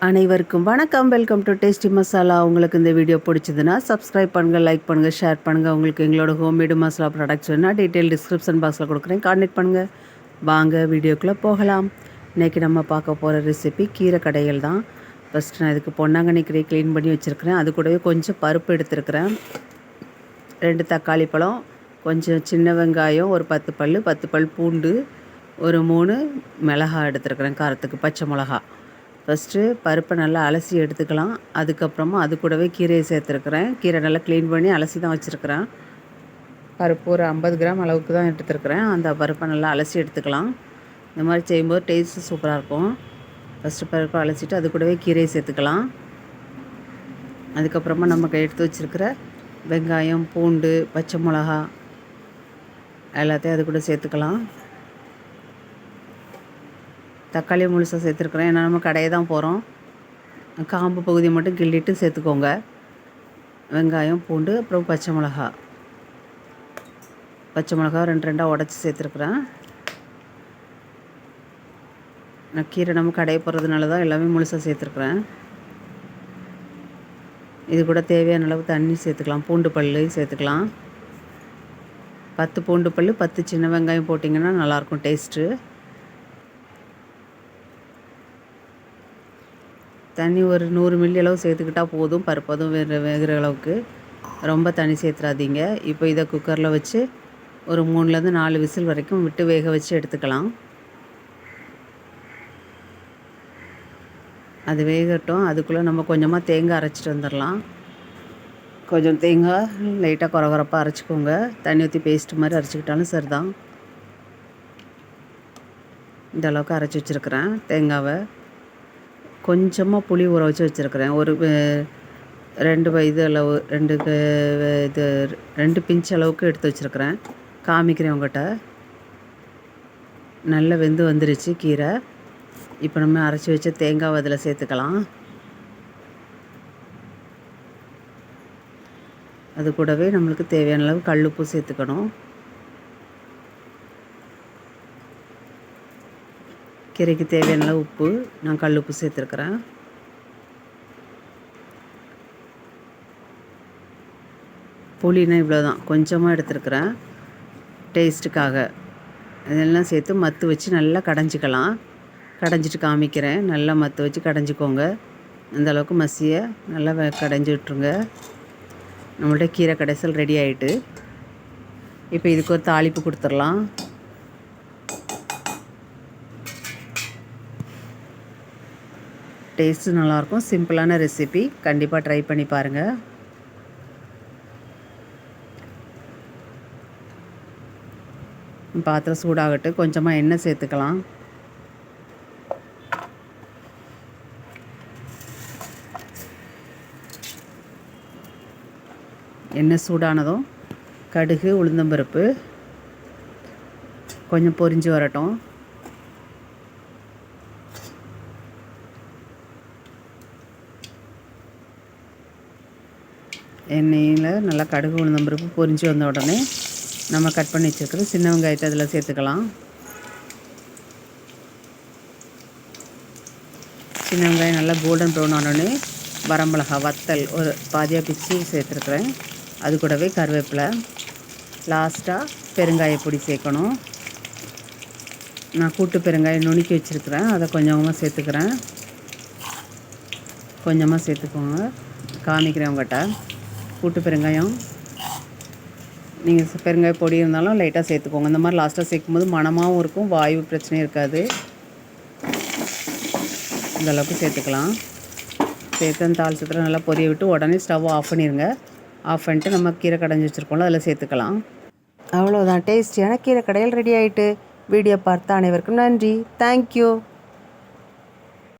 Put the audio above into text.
அனைவருக்கும் வணக்கம். Welcome to tasty masala. உங்களுக்கு இந்த வீடியோ பிடிச்சதுன்னா சப்ஸ்கிரைப் பண்ணுங்கள், லைக் பண்ணுங்கள், ஷேர் பண்ணுங்கள். உங்களுக்கு எங்களோட ஹோம்மேடு மசாலா ப்ராடக்ட்ஸ் வேணால் டீட்டெயில் டிஸ்கிரிப்ஷன் பாக்ஸில் கொடுக்குறேன், கான்டெக்ட் பண்ணுங்கள். வாங்க வீடியோக்குள்ளே போகலாம். இன்றைக்கி நம்ம பார்க்க போகிற ரெசிபி கீரை கடைகள் தான். ஃபஸ்ட்டு நான் இதுக்கு பொன்னாங்கண்ணி கீரை க்ளீன் பண்ணி வச்சுருக்கிறேன். அது கூடவே கொஞ்சம் பருப்பு எடுத்துருக்கிறேன், 2 தக்காளி பழம், கொஞ்சம் சின்ன வெங்காயம், ஒரு 10 பல் பூண்டு, ஒரு 3 மிளகாய் எடுத்துருக்கிறேன் காரத்துக்கு, பச்சை மிளகா. ஃபஸ்ட்டு பருப்பை நல்லா அலசி எடுத்துக்கலாம். அதுக்கப்புறமா அது கூடவே கீரையை சேர்த்துருக்குறேன். கீரை நல்லா க்ளீன் பண்ணி அலசி தான் வச்சுருக்கிறேன். பருப்பு ஒரு 50 கிராம் அளவுக்கு தான் எடுத்துருக்குறேன். அந்த பருப்பை நல்லா அலசி எடுத்துக்கலாம். இந்த மாதிரி செய்யும்போது டேஸ்ட்டு சூப்பராக இருக்கும். ஃபஸ்ட்டு பருப்பை அலசிட்டு அது கூடவே கீரையை சேர்த்துக்கலாம். அதுக்கப்புறமா நமக்கு எடுத்து வச்சுருக்கிற வெங்காயம், பூண்டு, பச்சை மிளகா எல்லாத்தையும் அது கூட சேர்த்துக்கலாம். தக்காளி முழுசாக சேர்த்துருக்குறேன், ஏன்னா நம்ம கடையை தான் போகிறோம். காம்பு பகுதியை மட்டும் கிள்ளிட்டு சேர்த்துக்கோங்க. வெங்காயம், பூண்டு, அப்புறம் பச்சை மிளகா 2 உடச்சி சேர்த்துருக்குறேன். நான் கீரை நம்ம கடையை போகிறதுனால தான் எல்லாமே முழுசாக சேர்த்துருக்குறேன். இது கூட தேவையான அளவு தண்ணி சேர்த்துக்கலாம். பூண்டு பல் சேர்த்துக்கலாம். 10 பூண்டு பல், 10 சின்ன வெங்காயம் போட்டிங்கன்னா நல்லாயிருக்கும் டேஸ்ட்டு. தண்ணி ஒரு 100 மில்லி அளவு சேர்த்துக்கிட்டால் போதும். பருப்பதும் வேகிற அளவுக்கு ரொம்ப தண்ணி சேர்த்துறாதீங்க. இப்போ இதை குக்கரில் வச்சு ஒரு 3லேருந்து 4 விசில் வரைக்கும் விட்டு வேக வச்சு எடுத்துக்கலாம். அது வேகட்டும். அதுக்குள்ளே நம்ம கொஞ்சமாக தேங்காய் அரைச்சிட்டு வந்துடலாம். கொஞ்சம் தேங்காய் லைட்டாக கொரகொரப்பாக அரைச்சிக்கோங்க. தண்ணி ஊற்றி பேஸ்ட்டு மாதிரி அரைச்சிக்கிட்டாலும் சரிதான். இந்த அளவுக்கு அரைச்சி வச்சுருக்கிறேன் தேங்காவை. கொஞ்சமாக புளி ஊற வச்சு வச்சுருக்கிறேன். ஒரு 2 வயது அளவு 2 பிஞ்ச் அளவுக்கு எடுத்து வச்சுருக்கிறேன். காமிக்கிறேன் உங்கள்கிட்ட. நல்லா வெந்து வந்துருச்சு கீரை. இப்போ நம்ம அரைச்சி வச்ச தேங்காவை அதில் சேர்த்துக்கலாம். அது கூடவே நம்மளுக்கு தேவையான அளவு கல்லுப்பு சேர்த்துக்கணும். கீரைக்கு தேவையான அளவு உப்பு, நான் கல்லுப்பு சேர்த்துருக்குறேன். புளினா இவ்வளோ தான், கொஞ்சமாக எடுத்துருக்குறேன் டேஸ்ட்டுக்காக. இதெல்லாம் சேர்த்து மத்து வச்சு நல்லா கடைஞ்சிக்கலாம். கடைஞ்சிட்டு காமிக்கிறேன். நல்லா மத்து வச்சு கடைஞ்சிக்கோங்க. அந்த அளவுக்கு மசிய நல்லா கடைஞ்சி விட்ருங்க. நம்மள்ட்ட கீரை கடைசல் ரெடி ஆகிட்டு. இப்போ இதுக்கு ஒரு தாளிப்பு கொடுத்துடலாம். டேஸ்ட்டு நல்லாயிருக்கும். சிம்பிளான ரெசிபி, கண்டிப்பாக ட்ரை பண்ணி பாருங்கள். பாத்திரம் சூடாகட்டு. கொஞ்சமாக எண்ணெய் சேர்த்துக்கலாம். எண்ணெய் சூடானதும் கடுகு, உளுந்தம்பருப்பு கொஞ்சம் பொரிஞ்சு வரட்டும். எண்ணெயில் நல்லா கடுகு, உளுந்தம்பருப்பு பொரிஞ்சு வந்த உடனே நம்ம கட் பண்ணி வச்சுருக்கிற சின்ன வெங்காயத்தை அதில் சேர்த்துக்கலாம். சின்ன வெங்காயம் நல்லா கோல்டன் ப்ரௌன் ஆனோடனே வரமிளகா வத்தல் ஒரு பாதியாக பிச்சு சேர்த்துருக்குறேன். அது கூடவே கருவேப்பிலை, லாஸ்ட்டாக பெருங்காய பொடி சேர்க்கணும். நான் கூட்டு பெருங்காயம் நுணுக்கி வச்சுருக்கிறேன், அதை கொஞ்சமாக சேர்த்துக்கிறேன். கொஞ்சமாக சேர்த்துக்கோங்க, காமிக்கிறேன் உங்கள்கிட்ட. கூட்டு பெருங்காயம் நீங்கள் பெருங்காய பொடி இருந்தாலும் லைட்டாக சேர்த்துக்கோங்க. இந்த மாதிரி லாஸ்ட்டாக சேர்க்கும்போது மணமாகவும் இருக்கும், வாயு பிரச்சனையும் இருக்காது. இந்த அளவுக்கு சேர்த்துக்கலாம். சேர்த்து அந்த தாளிச்சத்தில் நல்லா பொரிய விட்டு உடனே ஸ்டவ் ஆஃப் பண்ணிடுங்க. ஆஃப் பண்ணிட்டு நம்ம கீரை கடைஞ்சி வச்சுருக்கோம்ல அதில் சேர்த்துக்கலாம். அவ்வளோதான், டேஸ்டியான கீரை கடையில் ரெடி ஆகிட்டு. வீடியோ பார்த்த அனைவருக்கும் நன்றி. தேங்க்யூ.